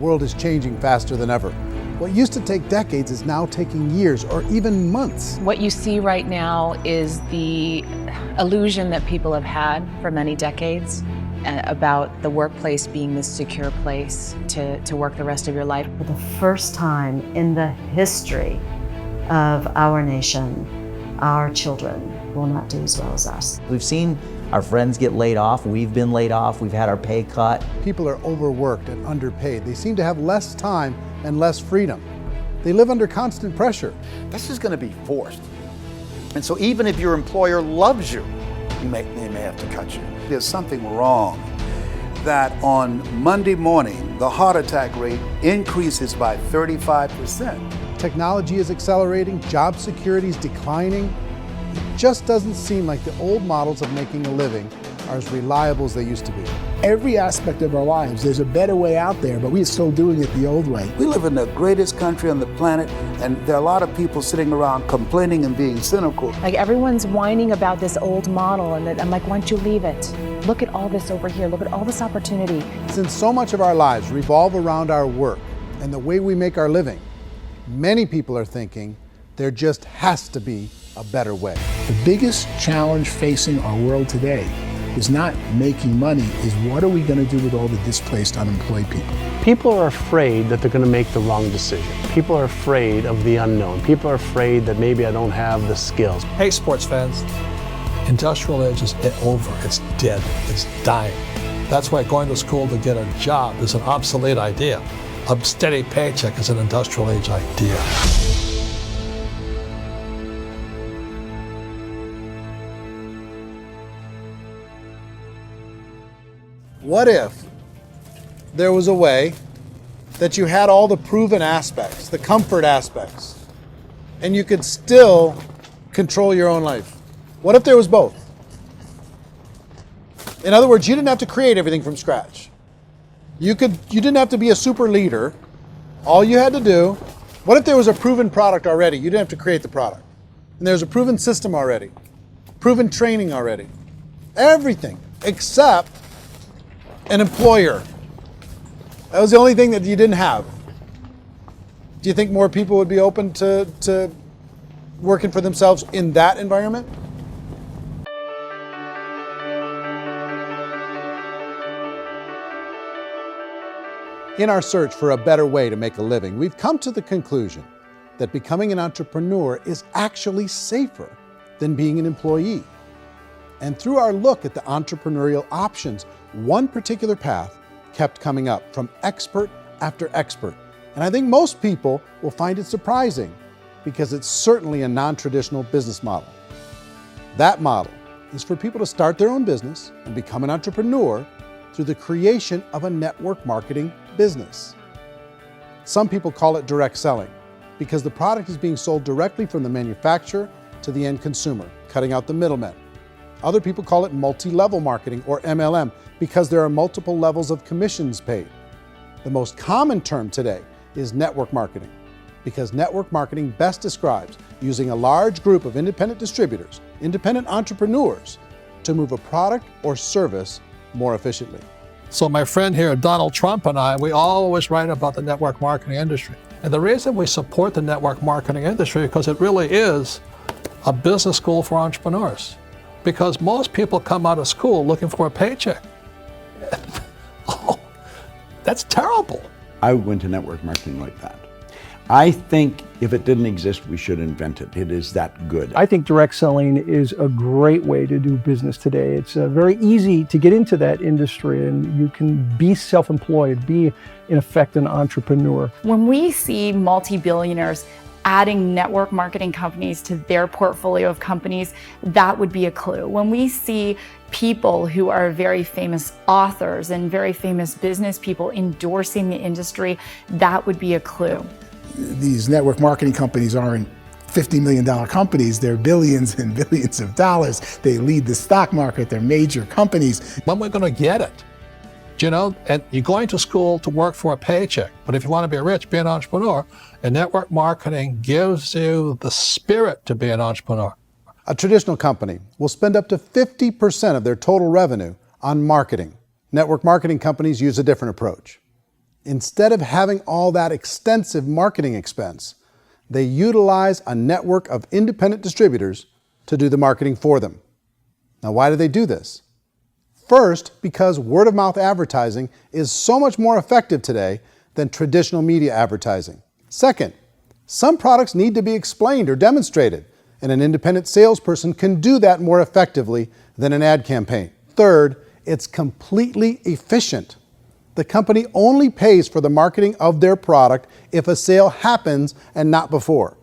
world is changing faster than ever. What used to take decades is now taking years or even months. What you see right now is the illusion that people have had for many decades about the workplace being this secure place to work the rest of your life. For the first time in the history of our nation, our children will not do as well as us. We've seen our friends get laid off, we've been laid off, we've had our pay cut. People are overworked and underpaid. They seem to have less time and less freedom. They live under constant pressure. This is going to be forced. And so even if your employer loves you, they may have to cut you. There's something wrong that on Monday morning, the heart attack rate increases by 35%. Technology is accelerating, job security is declining. It just doesn't seem like the old models of making a living are as reliable as they used to be. Every aspect of our lives, there's a better way out there, but we're still doing it the old way. We live in the greatest country on the planet, and there are a lot of people sitting around complaining and being cynical. Like everyone's whining about this old model, and I'm like, why don't you leave it? Look at all this over here. Look at all this opportunity. Since so much of our lives revolve around our work and the way we make our living, many people are thinking there just has to be a better way. The biggest challenge facing our world today is not making money, is what are we going to do with all the displaced, unemployed people? People are afraid that they're going to make the wrong decision. People are afraid of the unknown. People are afraid that maybe I don't have the skills. Hey, sports fans, industrial age is over. It's dead. It's dying. That's why going to school to get a job is an obsolete idea. A steady paycheck is an industrial age idea. What if there was a way that you had all the proven aspects, the comfort aspects, and you could still control your own life? What if there was both? In other words, you didn't have to create everything from scratch. You didn't have to be a super leader. All you had to do, what if there was a proven product already? You didn't have to create the product. And there's a proven system already, proven training already. Everything except an employer. That was the only thing that you didn't have. Do you think more people would be open to working for themselves in that environment? In our search for a better way to make a living, we've come to the conclusion that becoming an entrepreneur is actually safer than being an employee. And through our look at the entrepreneurial options, one particular path kept coming up from expert after expert. And I think most people will find it surprising because it's certainly a non-traditional business model. That model is for people to start their own business and become an entrepreneur through the creation of a network marketing business. Some people call it direct selling because the product is being sold directly from the manufacturer to the end consumer, cutting out the middlemen. Other people call it multi-level marketing, or MLM, because there are multiple levels of commissions paid. The most common term today is network marketing, because network marketing best describes using a large group of independent distributors, independent entrepreneurs, to move a product or service more efficiently. So my friend here, Donald Trump, and I, we always write about the network marketing industry. And the reason we support the network marketing industry is because it really is a business school for entrepreneurs. Because most people come out of school looking for a paycheck. Oh, that's terrible. I went to network marketing like that. I think if it didn't exist, we should invent it. It is that good. I think direct selling is a great way to do business today. It's very easy to get into that industry, and you can be self-employed, be in effect an entrepreneur. When we see multi-billionaires adding network marketing companies to their portfolio of companies, that would be a clue. When we see people who are very famous authors and very famous business people endorsing the industry, that would be a clue. These network marketing companies aren't $50 million companies, they're billions and billions of dollars. They lead the stock market, they're major companies. When we're going to get it? You know, and you're going to school to work for a paycheck, but if you want to be rich, be an entrepreneur, and network marketing gives you the spirit to be an entrepreneur. A traditional company will spend up to 50% of their total revenue on marketing. Network marketing companies use a different approach. Instead of having all that extensive marketing expense, they utilize a network of independent distributors to do the marketing for them. Now, why do they do this? First, because word-of-mouth advertising is so much more effective today than traditional media advertising. Second, some products need to be explained or demonstrated, and an independent salesperson can do that more effectively than an ad campaign. Third, it's completely efficient. The company only pays for the marketing of their product if a sale happens and not before.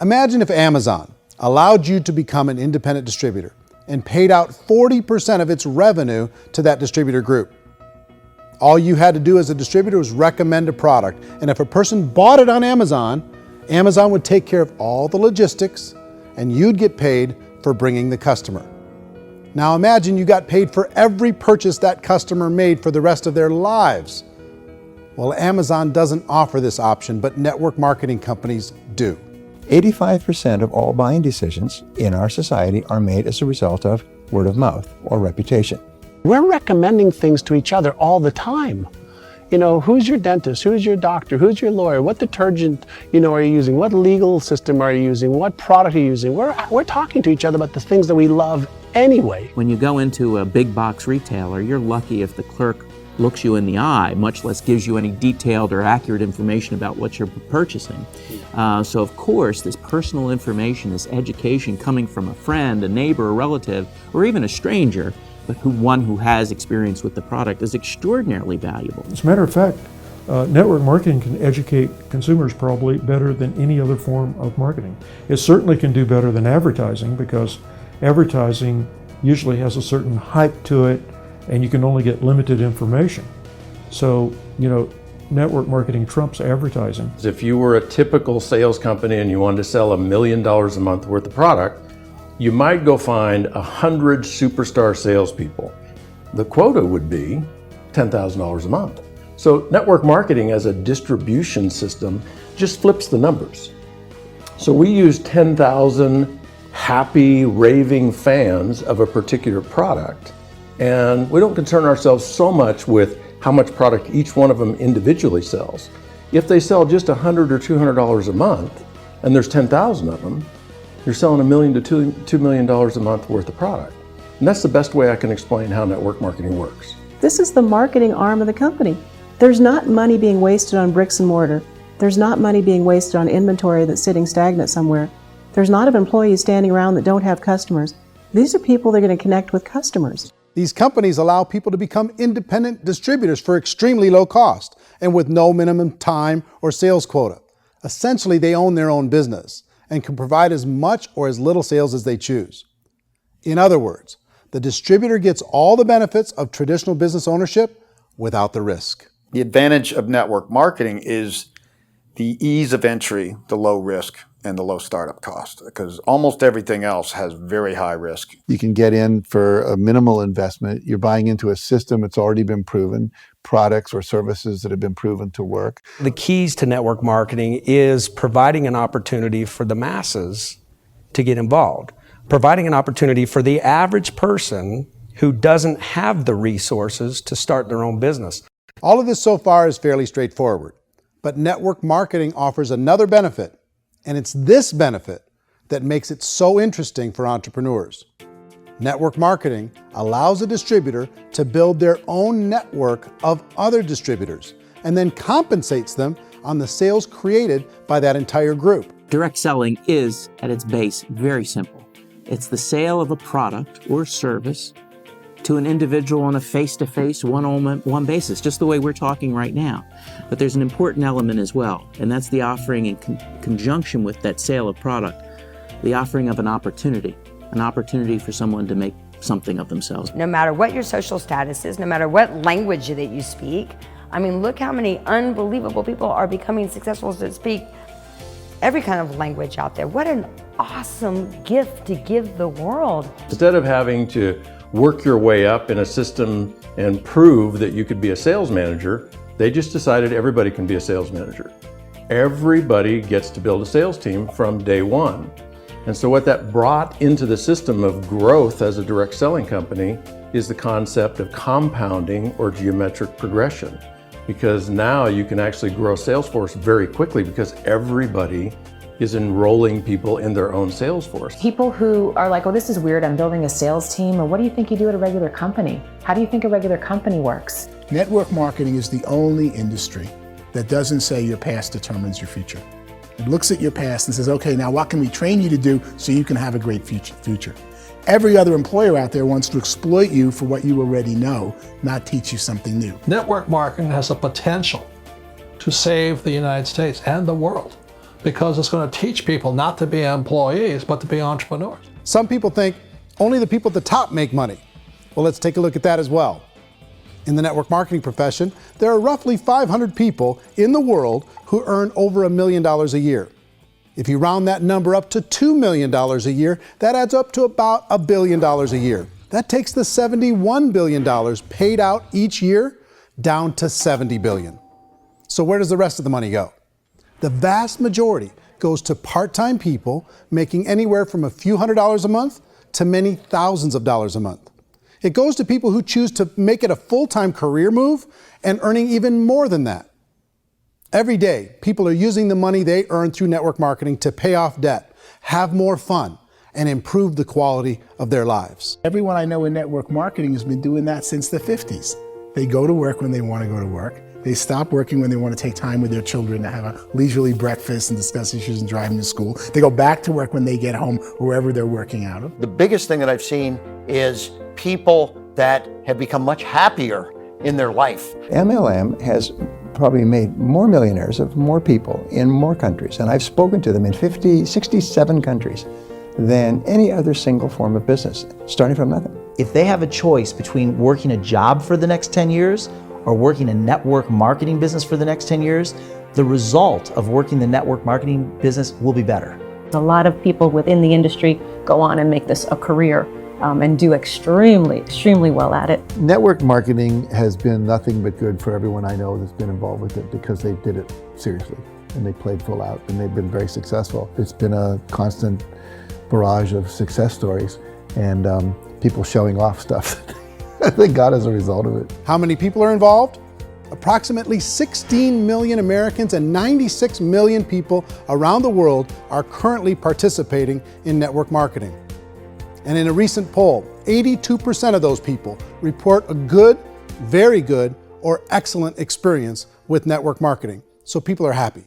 Imagine if Amazon allowed you to become an independent distributor and paid out 40% of its revenue to that distributor group. All you had to do as a distributor was recommend a product, and if a person bought it on Amazon, Amazon would take care of all the logistics, and you'd get paid for bringing the customer. Now imagine you got paid for every purchase that customer made for the rest of their lives. Well, Amazon doesn't offer this option, but network marketing companies do. 85% of all buying decisions in our society are made as a result of word of mouth or reputation. We're recommending things to each other all the time. You know, who's your dentist? Who's your doctor? Who's your lawyer? What detergent, are you using? What legal system are you using? What product are you using? We're talking to each other about the things that we love anyway. When you go into a big box retailer, you're lucky if the clerk looks you in the eye, much less gives you any detailed or accurate information about what you're purchasing. So of course, this personal information, this education coming from a friend, a neighbor, a relative, or even a stranger, but one who has experience with the product is extraordinarily valuable. As a matter of fact, network marketing can educate consumers probably better than any other form of marketing. It certainly can do better than advertising, because advertising usually has a certain hype to it and you can only get limited information. So, network marketing trumps advertising. If you were a typical sales company and you wanted to sell $1 million a month worth of product, you might go find 100 superstar salespeople. The quota would be $10,000 a month. So network marketing as a distribution system just flips the numbers. So we use 10,000 happy, raving fans of a particular product, and we don't concern ourselves so much with how much product each one of them individually sells. If they sell just $100 or $200 a month, and there's 10,000 of them, you're selling $1 million to $2 million a month worth of product. And that's the best way I can explain how network marketing works. This is the marketing arm of the company. There's not money being wasted on bricks and mortar. There's not money being wasted on inventory that's sitting stagnant somewhere. There's not of employees standing around that don't have customers. These are people that are going to connect with customers. These companies allow people to become independent distributors for extremely low cost and with no minimum time or sales quota. Essentially, they own their own business and can provide as much or as little sales as they choose. In other words, the distributor gets all the benefits of traditional business ownership without the risk. The advantage of network marketing is the ease of entry, the low risk, and the low startup cost, because almost everything else has very high risk. You can get in for a minimal investment. You're buying into a system that's already been proven, products or services that have been proven to work. The keys to network marketing is providing an opportunity for the masses to get involved, providing an opportunity for the average person who doesn't have the resources to start their own business. All of this so far is fairly straightforward, but network marketing offers another benefit, and it's this benefit that makes it so interesting for entrepreneurs. Network marketing allows a distributor to build their own network of other distributors and then compensates them on the sales created by that entire group. Direct selling is, at its base, very simple. It's the sale of a product or service to an individual on a face-to-face, one-on-one basis, just the way we're talking right now. But there's an important element as well, and that's the offering in conjunction with that sale of product, the offering of an opportunity for someone to make something of themselves. No matter what your social status is, no matter what language that you speak, I mean, look how many unbelievable people are becoming successful to speak every kind of language out there. What an awesome gift to give the world. Instead of having to work your way up in a system and prove that you could be a sales manager, they just decided everybody can be a sales manager. Everybody gets to build a sales team from day one. And so what that brought into the system of growth as a direct selling company is the concept of compounding or geometric progression. because now you can actually grow a sales force very quickly because everybody is enrolling people in their own sales force. People who are like, oh, this is weird, I'm building a sales team, or what do you think you do at a regular company? How do you think a regular company works? Network marketing is the only industry that doesn't say your past determines your future. It looks at your past and says, okay, now what can we train you to do so you can have a great future? Every other employer out there wants to exploit you for what you already know, not teach you something new. Network marketing has the potential to save the United States and the world, because it's going to teach people not to be employees, but to be entrepreneurs. Some people think only the people at the top make money. Well, let's take a look at that as well. In the network marketing profession, there are roughly 500 people in the world who earn over $1 million a year. If you round that number up to $2 million a year, that adds up to about $1 billion a year. That takes the $71 billion paid out each year down to $70 billion. So where does the rest of the money go? The vast majority goes to part-time people making anywhere from a few $100s a month to many thousands of dollars a month. It goes to people who choose to make it a full-time career move and earning even more than that. Every day, people are using the money they earn through network marketing to pay off debt, have more fun, and improve the quality of their lives. Everyone I know in network marketing has been doing that since the 50s. They go to work when they want to go to work. They stop working when they want to take time with their children to have a leisurely breakfast and discuss issues and driving to school. They go back to work when they get home, wherever they're working out of. The biggest thing that I've seen is people that have become much happier in their life. MLM has probably made more millionaires of more people in more countries, and I've spoken to them in 67 countries, than any other single form of business, starting from nothing. If they have a choice between working a job for the next 10 years or working a network marketing business for the next 10 years, the result of working the network marketing business will be better. A lot of people within the industry go on and make this a career and do extremely well at it. Network marketing has been nothing but good for everyone I know that's been involved with it because they did it seriously and they played full out and they've been very successful. It's been a constant barrage of success stories and people showing off stuff that they got as a result of it. How many people are involved? Approximately 16 million Americans and 96 million people around the world are currently participating in network marketing. And in a recent poll, 82% of those people report a good, very good, or excellent experience with network marketing. So people are happy.